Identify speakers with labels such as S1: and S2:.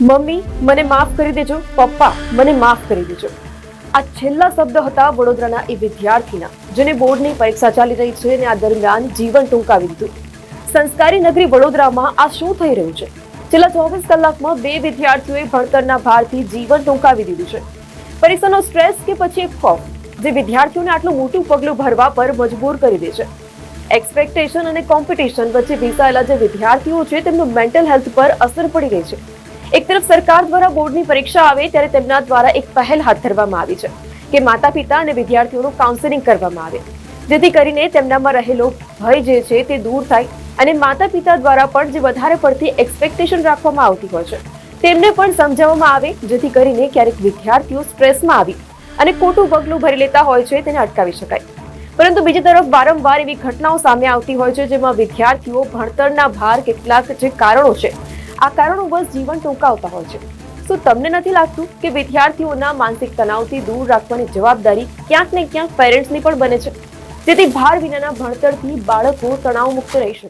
S1: Mummy મને માફ કરી દેજો, પપ્પા મને માફ કરી દેજો. આ છેલ્લા શબ્દ હતા વડોદરાના એ વિદ્યાર્થીના, જેને બોર્ડની પરીક્ષા ચાલી રહી છે અને આ દરમિયાન જીવન ટૂંકાવી દીધું. સંસ્કારી નગરી વડોદરામાં આ શું થઈ રહ્યું છે? છેલ્લા 24 કલાકમાં 2 વિદ્યાર્થીઓએ ભણતરના ભારથી જીવન ટૂંકાવી દીધું છે. પરીક્ષાનો સ્ટ્રેસ કે પછી એક ખોફ, જે વિદ્યાર્થીઓને આટલું મોટું પગલું ભરવા પર મજબૂર કરી દે છે. એક્સપેક્ટેશન અને કોમ્પિટિશન વચ્ચે વિસાયેલા જે વિદ્યાર્થીઓ છે તેમનું મેન્ટલ હેલ્થ પર અસર પડી રહી છે. એક તરફ સરકાર દ્વારા બોર્ડની પરીક્ષા આવે ત્યારે તેમના દ્વારા એક પહેલ હાથ ધરવામાં આવી છે કે માતા પિતા અને વિદ્યાર્થીઓનું કાઉન્સેલિંગ કરવામાં આવે, જેથી કરીને તેમનામાં રહેલો ભય જે છે તે દૂર થાય અને માતા પિતા દ્વારા પણ જે વધારે પડતી એક્સપેક્ટેશન રાખવામાં આવતી હોય છે તેમને પણ સમજાવવામાં આવે, જેથી કરીને ક્યારેક વિદ્યાર્થીઓ સ્ટ્રેસમાં આવી અને ખોટું પગલું ભરી લેતા હોય છે તેને અટકાવી શકાય. પરંતુ બીજી તરફ વારંવાર એવી ઘટનાઓ સામે આવતી હોય છે જેમાં વિદ્યાર્થીઓ ભણતરના ભાર, કેટલાક જે કારણો છે આ કારણો બસ જીવન ટૂંકાવતા હોય છે. શું તમને નથી લાગતું કે વિદ્યાર્થીઓના માનસિક તણાવથી દૂર રાખવાની જવાબદારી ક્યાંક ને ક્યાંક પેરેન્ટ્સની પણ બને છે, જેથી ભાર વિનાના ભણતરથી બાળકો તણાવ મુક્ત રહી શકે?